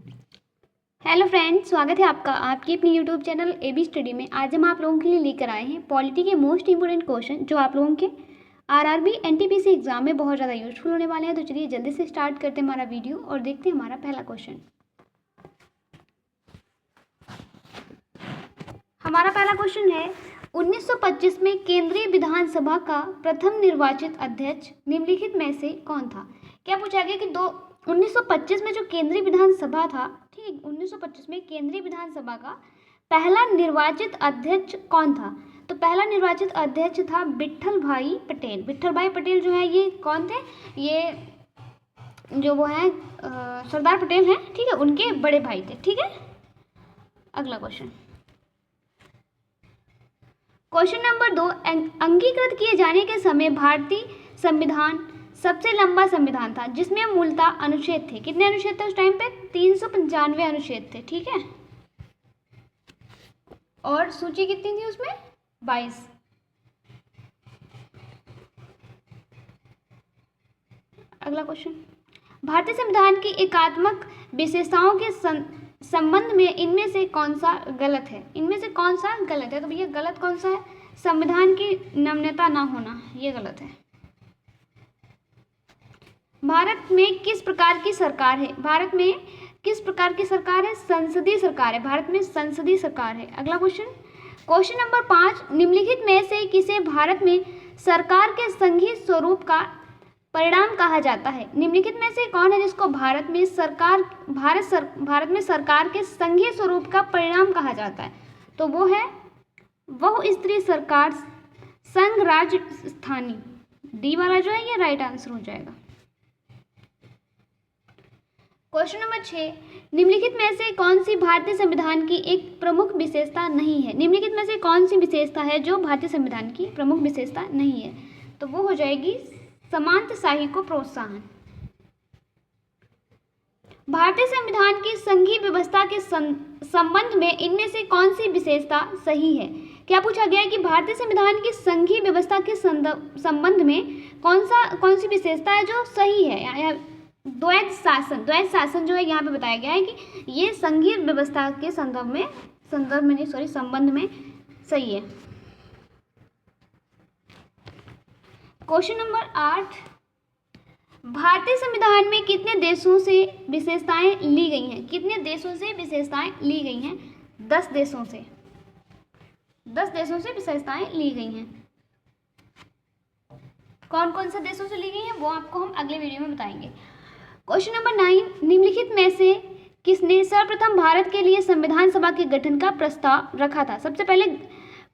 Hello friends, स्वागत है आपका आपकी अपनी यूट्यूब चैनल एबी स्टडी में। आज हम आप लोगों के लिए लेकर आए हैं पॉलिटी के मोस्ट इंपोर्टेंट क्वेश्चन जो आप लोगों के आरआरबी एनटीपीसी एग्जाम में बहुत ज़्यादा यूजफुल होने वाले हैं। तो चलिए जल्दी से स्टार्ट करते हैं हमारा वीडियो और देखते हैं हमारा पहला क्वेश्चन। हमारा पहला क्वेश्चन है 1925 में केंद्रीय विधानसभा का प्रथम निर्वाचित अध्यक्ष निम्नलिखित में से कौन था। क्या पूछा गया कि 1925 में जो केंद्रीय विधानसभा था, ठीक, 1925 में केंद्रीय विधानसभा का पहला निर्वाचित अध्यक्ष कौन था। तो पहला निर्वाचित अध्यक्ष था विट्ठल भाई पटेल। विट्ठल भाई पटेल जो है ये कौन थे, ये जो वो है सरदार पटेल हैं, ठीक है, उनके बड़े भाई थे। ठीक है, अगला क्वेश्चन, क्वेश्चन नंबर 2, अंगीकृत किए जाने के समय भारतीय संविधान सबसे लंबा संविधान था जिसमें मूलतः अनुच्छेद थे। कितने अनुच्छेद थे उस टाइम पे? 395 अनुच्छेद थे। ठीक है, और सूची कितनी थी उसमें? 22। अगला क्वेश्चन, भारतीय संविधान की एकात्मक विशेषताओं के संबंध में इनमें से कौन सा गलत है? इनमें से कौन सा गलत है? तो भैया गलत कौन सा है? संविधान की नम्यता ना होना, ये गलत है। भारत में किस प्रकार की सरकार है? भारत में किस प्रकार की सरकार है? संसदीय सरकार है। भारत में संसदीय सरकार है। अगला क्वेश्चन, क्वेश्चन नंबर 5, निम्नलिखित में से किसे भारत में सरकार के संघीय स्वरूप का परिणाम कहा जाता है? निम्नलिखित में से कौन है जिसको भारत में सरकार के संघीय स्वरूप का परिणाम कहा जाता है? तो वो है बहुस्त्रीय सरकार, संघ राज्य स्थानीय। डी वाला जो है ये राइट आंसर हो जाएगा। क्वेश्चन नंबर 6, निम्नलिखित में से कौन सी भारतीय संविधान की एक प्रमुख विशेषता नहीं है? निम्नलिखित में से कौन सी विशेषता है जो भारतीय संविधान की प्रमुख विशेषता नहीं है? तो वो हो जाएगी समानताशाही को प्रोत्साहन। भारतीय संविधान की संघीय व्यवस्था के संबंध में इनमें से कौन सी विशेषता सही है? क्या पूछा गया है कि भारतीय संविधान की संघीय व्यवस्था के संबंध में कौन सी विशेषता है जो सही है? द्वैध शासन जो है यहाँ पे बताया गया है कि ये संघीय व्यवस्था के संबंध में सही है। क्वेश्चन नंबर 8, भारतीय संविधान में कितने देशों से विशेषताएं ली गई हैं? कितने देशों से विशेषताएं ली गई हैं? 10 देशों से। 10 देशों से विशेषताएं ली गई हैं। कौन कौन से देशों से ली गई हैं वो आपको हम अगले वीडियो में बताएंगे। क्वेश्चन नंबर 9, निम्नलिखित में से किसने सर्वप्रथम भारत के लिए संविधान सभा के गठन का प्रस्ताव रखा था? सबसे पहले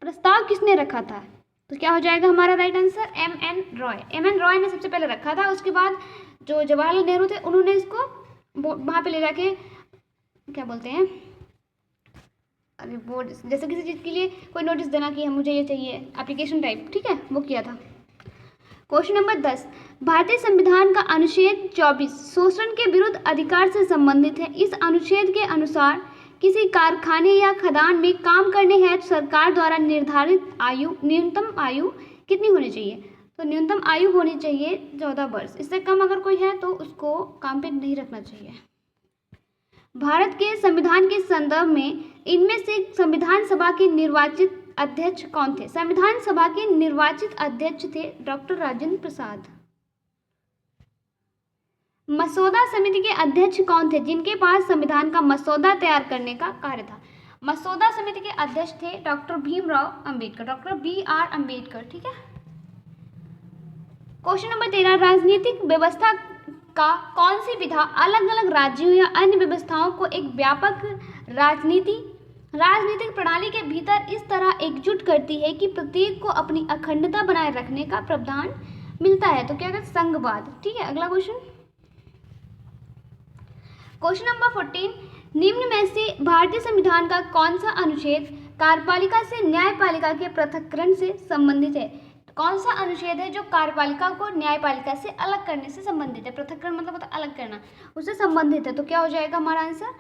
प्रस्ताव किसने रखा था? तो क्या हो जाएगा हमारा right answer? M.N.. Roy. M.N.. Roy ने सबसे पहले रखा था। उसके बाद जो जवाहरलाल नेहरू थे उन्होंने इसको वहाँ पे ले जाके क्या बोलते हैं, अरे वो जैसे किसी चीज़ के लिए कोई नोटिस देना कि मुझे ये चाहिए, एप्लीकेशन टाइप, ठीक है, वो किया था। क्वेश्चन नंबर 10, भारतीय संविधान का अनुच्छेद 24 शोषण के विरुद्ध अधिकार से संबंधित है। इस अनुच्छेद के अनुसार किसी कारखाने या खदान में काम करने हेतु सरकार द्वारा निर्धारित न्यूनतम आयु कितनी होनी चाहिए? तो न्यूनतम आयु होनी चाहिए 14 वर्ष। इससे कम अगर कोई है तो उसको काम पे नहीं रखना चाहिए। भारत के संविधान के संदर्भ में इनमें से संविधान सभा के निर्वाचित अध्यक्ष कौन थे? संविधान सभा के निर्वाचित अध्यक्ष थे डॉक्टर राजेंद्र प्रसाद। मसौदा समिति के अध्यक्ष कौन थे जिनके पास संविधान का मसौदा तैयार करने का कार्य था? मसौदा समिति के अध्यक्ष थे doctor Bhimrao Ambedkar, doctor B R. Ambedkar. ठीक है, क्वेश्चन नंबर 13, राजनीतिक व्यवस्था का कौन सी विधा अलग अलग राज्यों या अन्य व्यवस्थाओं को एक व्यापक राजनीतिक प्रणाली के भीतर इस तरह एकजुट करती है कि प्रत्येक को अपनी अखंडता बनाए रखने का प्रावधान मिलता है? तो क्या कहते हैं? संघवाद। ठीक है, अगला क्वेश्चन, क्वेश्चन नंबर 14, निम्न में से भारतीय संविधान का कौन सा अनुच्छेद कार्यपालिका से न्यायपालिका के पृथक्करण से संबंधित है? कौन सा अनुच्छेद है जो कार्यपालिका को न्यायपालिका से अलग करने से संबंधित है? पृथक्करण मतलब होता है अलग करना, उससे संबंधित है। तो क्या हो जाएगा हमारा आंसर?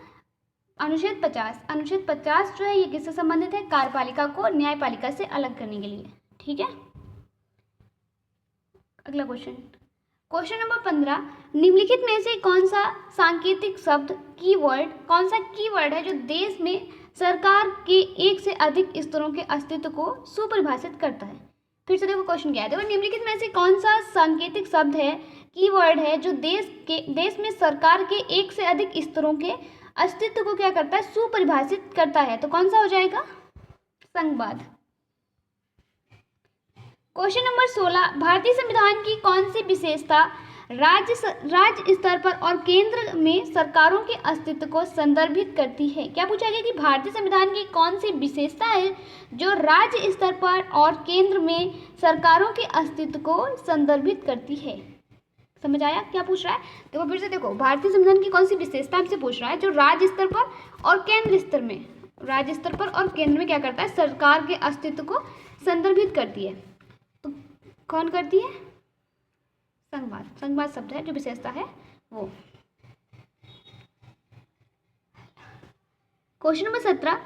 अनुच्छेद 50। अनुच्छेद 50 जो है ये किससे संबंधित है? कार्यपालिका को न्यायपालिका से अलग करने के लिए। ठीक है, अगला क्वेश्चन, क्वेश्चन नंबर 15, निम्नलिखित में से कौन सा सांकेतिक शब्द कौन सा कीवर्ड है जो देश में सरकार के एक से अधिक स्तरों के अस्तित्व को सुपरिभाषित करता है। फिर से देखो क्वेश्चन क्या है, देखो निम्नलिखित में से कौन सा सांकेतिक शब्द है, कीवर्ड है जो देश में सरकार के एक से अधिक स्तरों के अस्तित्व को क्या करता है, सुपरिभाषित करता है। तो कौन सा हो जाएगा, संघवाद। क्वेश्चन नंबर 16, भारतीय संविधान की कौन सी विशेषता राज्य स्तर पर और केंद्र में सरकारों के अस्तित्व को संदर्भित करती है। क्या पूछा गया कि भारतीय संविधान की कौन सी विशेषता है जो राज्य स्तर पर और केंद्र में सरकारों के अस्तित्व को संदर्भित करती है। समझ आया क्या पूछ रहा है। देखो फिर से देखो, भारतीय संविधान की कौन सी विशेषता हमसे पूछ रहा है जो राज्य स्तर पर और केंद्र स्तर में, राज्य स्तर पर और केंद्र में क्या करता है, सरकार के अस्तित्व को संदर्भित करती है। तो कौन करती है, संघवाद। संघवाद शब्द है जो विशेषता है वो। क्वेश्चन नंबर 17,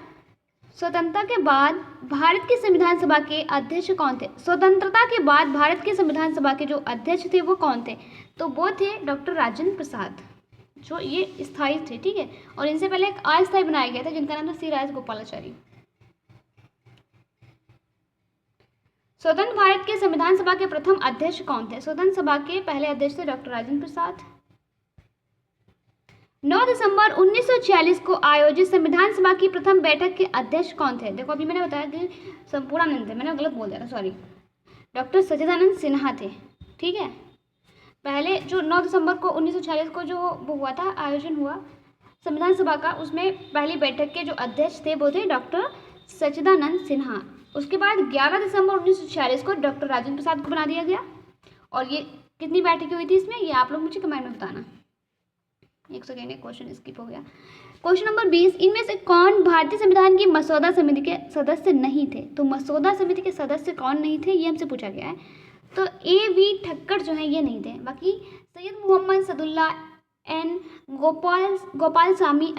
स्वतंत्रता के बाद भारत की संविधान सभा के अध्यक्ष कौन थे। स्वतंत्रता के बाद भारत के संविधान सभा के जो अध्यक्ष थे वो कौन थे, तो वो थे डॉक्टर राजेंद्र प्रसाद, जो ये स्थायी थे, ठीक है। और इनसे पहले एक अस्थायी बनाया गया था जिनका नाम था सी राजगोपालाचारी। स्वतंत्र भारत के संविधान सभा के प्रथम अध्यक्ष कौन थे। स्वतंत्र सभा के पहले अध्यक्ष थे डॉक्टर राजेंद्र प्रसाद। 9 दिसंबर 1946 को आयोजित संविधान सभा की प्रथम बैठक के अध्यक्ष कौन थे। देखो अभी मैंने बताया कि संपूर्णानंद थे, मैंने गलत बोल दिया था, सॉरी। डॉक्टर सच्चिदानंद सिन्हा थे, ठीक है। पहले जो 9 दिसंबर को 1946 को जो वो हुआ था, आयोजन हुआ संविधान सभा का, उसमें पहली बैठक के जो अध्यक्ष थे वो थे डॉक्टर सच्चिदानंद सिन्हा। उसके बाद 11 दिसंबर 1946 को डॉक्टर राजेंद्र प्रसाद को बना दिया गया। और ये कितनी बैठकें हुई थी इसमें, ये आप लोग मुझे कमेंट में बताना। एक सेकेंड, एक क्वेश्चन स्किप हो गया। क्वेश्चन नंबर 20, इनमें से कौन भारतीय संविधान की मसौदा समिति के सदस्य नहीं थे। तो मसौदा समिति के सदस्य कौन नहीं थे, ये हमसे पूछा गया है। तो A.V. ठक्कर जो है ये नहीं थे। बाकी सैयद मोहम्मद सदुल्ला, N. गोपालस्वामी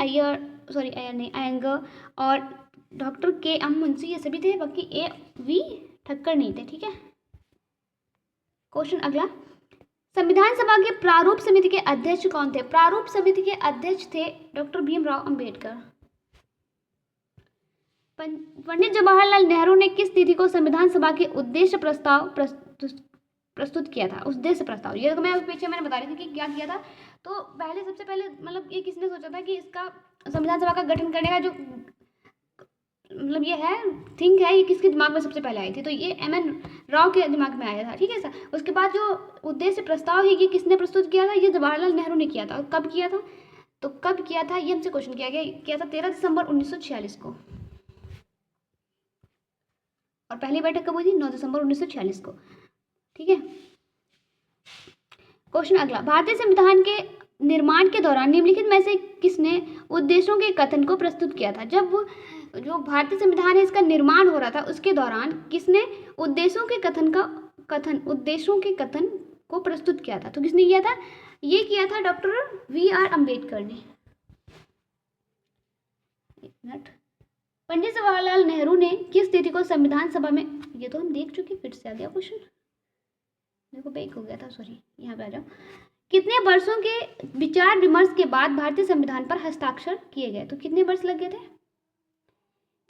अयंगर और डॉक्टर K.M. मुंशी, ये सभी थे। बाकी A.V. ठक्कर नहीं थे, ठीक है। क्वेश्चन अगला, संविधान सभा के प्रारूप समिति के अध्यक्ष कौन थे। प्रारूप समिति के अध्यक्ष थे डॉक्टर भीमराव अंबेडकर। पंडित जवाहरलाल नेहरू ने किस तिथि को संविधान सभा के उद्देश्य प्रस्ताव प्रस्तुत किया था। उद्देश्य प्रस्ताव, ये तो मैं पीछे मैंने बता रही थी कि क्या किया था। तो पहले सबसे पहले मतलब ये किसने सोचा था कि इसका संविधान सभा का गठन करने का जो मतलब ये है थिंक है, ये किसके दिमाग में सबसे पहले आई थी। तो ये M.N. राव के दिमाग में आया था, ठीक है सर। उसके बाद जो उद्देश्य प्रस्ताव है ये किसने प्रस्तुत किया था, ये जवाहरलाल नेहरू ने किया था। और कब किया था, तो कब किया था ये हमसे क्वेश्चन किया था 13 दिसंबर 1946 को। और पहली बैठक कब हुई थी, 9 दिसंबर 1946 को, ठीक है। क्वेश्चन अगला, भारतीय संविधान के निर्माण के दौरान निम्नलिखित में से किसने उद्देश्यों के कथन को प्रस्तुत किया था। जब जो भारतीय संविधान है इसका निर्माण हो रहा था उसके दौरान किसने उद्देश्यों के कथन को प्रस्तुत किया था। तो किसने किया था, ये किया था डॉक्टर V.R. अम्बेडकर ने। पंडित जवाहरलाल नेहरू ने किस तिथि को संविधान सभा में, ये तो हम देख चुके, फिर से आ गया क्वेश्चन, देखो बैक हो गया था, सॉरी, यहाँ पे आ जाओ। कितने वर्षों के विचार विमर्श के बाद भारतीय संविधान पर हस्ताक्षर किए गए। तो कितने वर्ष लग गए थे,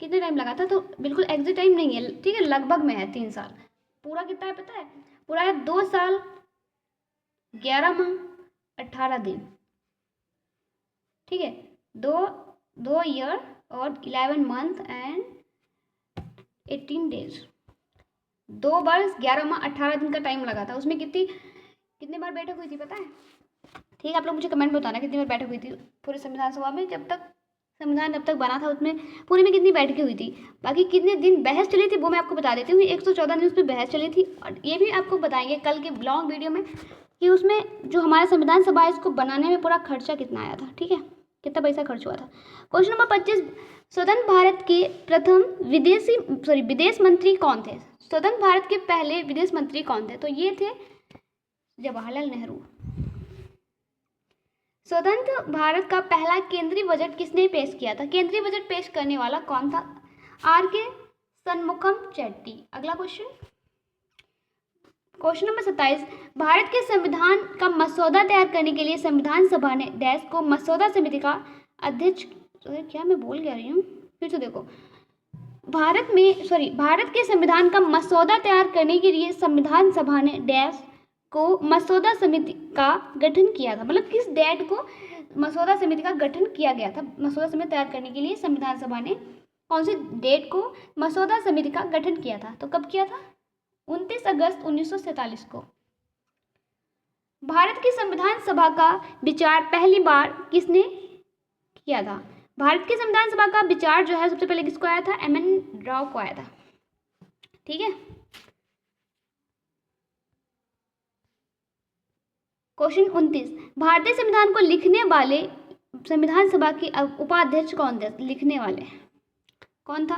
कितने टाइम लगा था। तो बिल्कुल एग्जैक्ट टाइम नहीं है, ठीक है, लगभग में है 3 साल। पूरा कितना है पता है, पूरा है 2 साल 11 माह 18 दिन, ठीक है। 2 ईयर और 11 मंथ एंड 18 डेज, 2 वर्ष 11 माह 18 दिन का टाइम लगा था। उसमें कितने बार बैठक हुई थी पता है, ठीक है। आप लोग मुझे कमेंट में बताना कितनी बार बैठक हुई थी पूरे संविधान सभा में, जब तक बना था उसमें पूरे में कितनी बैठकें हुई थी। बाकी कितने दिन बहस चली थी वो मैं आपको बता देती हूँ। 114 दिन उस पर बहस चली थी। और ये भी आपको बताएंगे कल के ब्लॉग वीडियो में कि उसमें जो हमारा संविधान सभा है इसको बनाने में पूरा खर्चा कितना आया था, ठीक है, कितना पैसा खर्च हुआ था। क्वेश्चन नंबर 25, स्वतंत्र भारत के प्रथम विदेश मंत्री कौन थे। स्वतंत्र भारत के पहले विदेश मंत्री कौन थे, तो ये थे जवाहरलाल नेहरू। स्वतंत्र भारत का पहला केंद्रीय बजट किसने पेश किया था। केंद्रीय बजट पेश करने वाला कौन था, R.K. शनमुखम चेट्टी। अगला क्वेश्चन, क्वेश्चन नंबर 27, भारत के संविधान का मसौदा तैयार करने के लिए संविधान सभा ने डैश को मसौदा समिति का अध्यक्ष, क्या मैं बोल क्या रही हूँ, फिर से देखो, भारत के संविधान का मसौदा तैयार करने के लिए संविधान सभा ने डैश को मसौदा समिति का गठन किया था। मतलब किस डेट को मसौदा समिति का गठन किया गया था? मसौदा समिति तैयार करने के लिए संविधान सभा ने कौन सी डेट को मसौदा समिति का गठन किया था? तो कब किया था? 29 अगस्त 1947 को। भारत की संविधान सभा का विचार पहली बार किसने किया था? भारत की संविधान सभा का विचार जो है सबसे पहले किसको आया था? एम.एन. राव को आया था। ठीक है। क्वेश्चन 29, भारतीय संविधान को लिखने वाले संविधान सभा की उपाध्यक्ष कौन थे? लिखने वाले कौन था?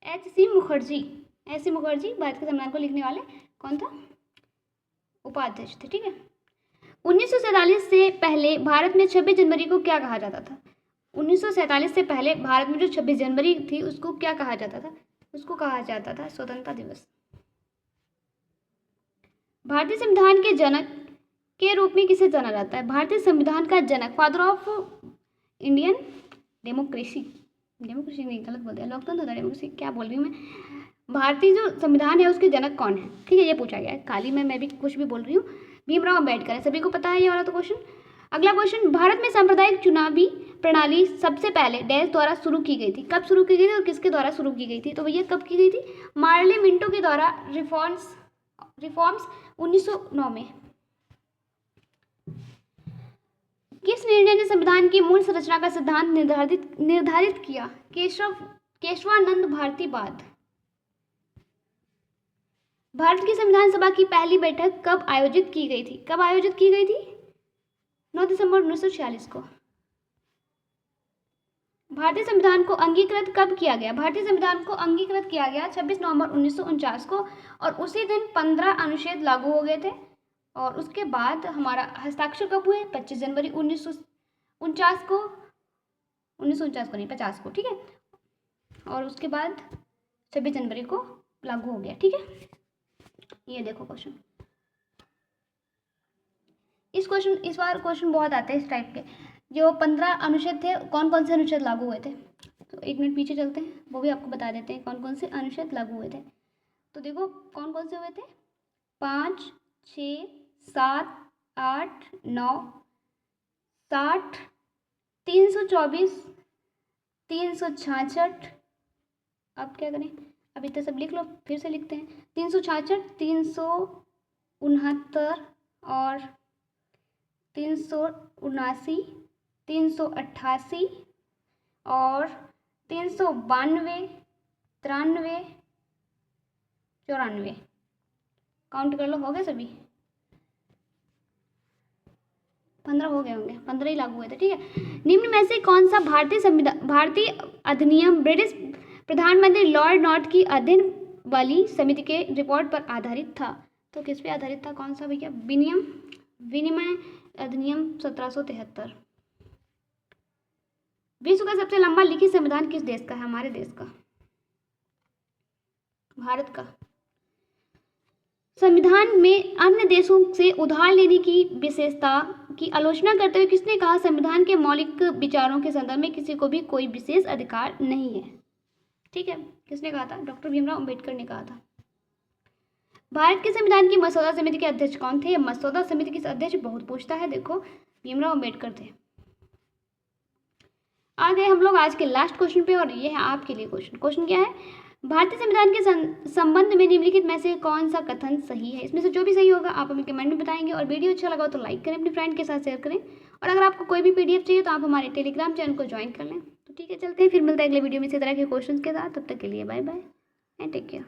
एच.सी. मुखर्जी। एच.सी. मुखर्जी भारत के संविधान को लिखने वाले कौन था? उपाध्यक्ष थे। ठीक है। 1947 से पहले भारत में 26 जनवरी को क्या कहा जाता था? 1947 से पहले भारत में जो 26 जनवरी थी उसको क्या कहा जाता था? उसको कहा जाता था स्वतंत्रता दिवस। भारतीय संविधान के जनक के रूप में किसे जाना जाता है? भारतीय संविधान का जनक, father of Indian democracy. Democracy नहीं, गलत बोल दिया, लोकतंत्र होता है, डेमोक्रेसी क्या बोल रही हूँ मैं। भारतीय जो संविधान है उसके जनक कौन है? ठीक है, ये पूछा गया है। खाली मैं भी कुछ भी बोल रही हूँ। भीमराव अम्बेडकर है, सभी को पता है ये वाला तो क्वेश्चन। अगला क्वेश्चन, भारत में सांप्रदायिक चुनावी प्रणाली सबसे पहले डैश द्वारा शुरू की गई थी। कब शुरू की गई थी और किसके द्वारा शुरू की गई थी? तो भैया कब की गई थी? मार्ले मिंटो के द्वारा रिफॉर्म्स 1909 में। किस निर्णय ने संविधान की मूल संरचना का सिद्धांत निर्धारित किया? केशवानंद भारतीवाद। भारत की संविधान सभा की पहली बैठक कब आयोजित की गई थी? कब आयोजित की गई थी? 9 दिसंबर 1946 को। भारतीय संविधान को अंगीकृत कब किया गया? भारतीय संविधान को अंगीकृत किया गया 26 नवंबर 1949 को, और उसी दिन 15 अनुच्छेद लागू हो गए थे। और उसके बाद हमारा हस्ताक्षर कब हुए? 25 जनवरी 1949 को, 1949 को नहीं, 50 को। ठीक है। और उसके बाद 26 जनवरी को लागू हो गया। ठीक है। ये देखो क्वेश्चन, इस बार क्वेश्चन बहुत आते हैं इस टाइप के। जो 15 अनुच्छेद थे, कौन कौन से अनुच्छेद लागू हुए थे? तो एक मिनट पीछे चलते हैं, वो भी आपको बता देते हैं कौन कौन से अनुच्छेद लागू हुए थे। तो देखो कौन कौन से हुए थे? 5, 6, 7, 8, 9, 60, 324, 366। अब क्या करें? अभी तो सब लिख लो, फिर से लिखते हैं। 366, 369 और 379, 388 और 392, 93, 94। काउंट कर लो, हो गए सभी? 15 हो गए होंगे, 15 ही लागू हुए थे। ठीक है। निम्न में से कौन सा भारतीय अधिनियम ब्रिटिश प्रधानमंत्री लॉर्ड नॉर्थ की अध्ययन वाली समिति के रिपोर्ट पर आधारित था? तो किस पे आधारित था? कौन सा भैया? विनिमय अधिनियम 1773। विश्व का सबसे लंबा लिखित संविधान किस देश का है? हमारे देश का, भारत का। संविधान में अन्य देशों से उधार लेने की विशेषता की आलोचना करते हुए किसने कहा? संविधान के मौलिक विचारों के संदर्भ में किसी को भी कोई विशेष अधिकार नहीं है। ठीक है। किसने कहा था? डॉक्टर भीमराव अंबेडकर ने कहा था। भारत के संविधान की मसौदा समिति के अध्यक्ष कौन थे? मसौदा समिति के अध्यक्ष बहुत पूछता है। देखो भीमराव अंबेडकर थे। आ गए हम लोग आज के लास्ट क्वेश्चन पे, और ये है आपके लिए क्वेश्चन। क्वेश्चन क्या है? भारतीय संविधान के संबंध में निम्नलिखित में से कौन सा कथन सही है? इसमें से जो भी सही होगा आप हमें कमेंट में बताएंगे, और वीडियो अच्छा लगा तो लाइक करें, अपने फ्रेंड के साथ शेयर करें, और अगर आपको कोई भी पीडीएफ चाहिए तो आप हमारे टेलीग्राम चैनल को ज्वाइन कर लें। तो ठीक है, चलते हैं, फिर मिलते हैं अगले वीडियो में इसी तरह के क्वेश्चन के साथ। तब तक के लिए bye bye and take care.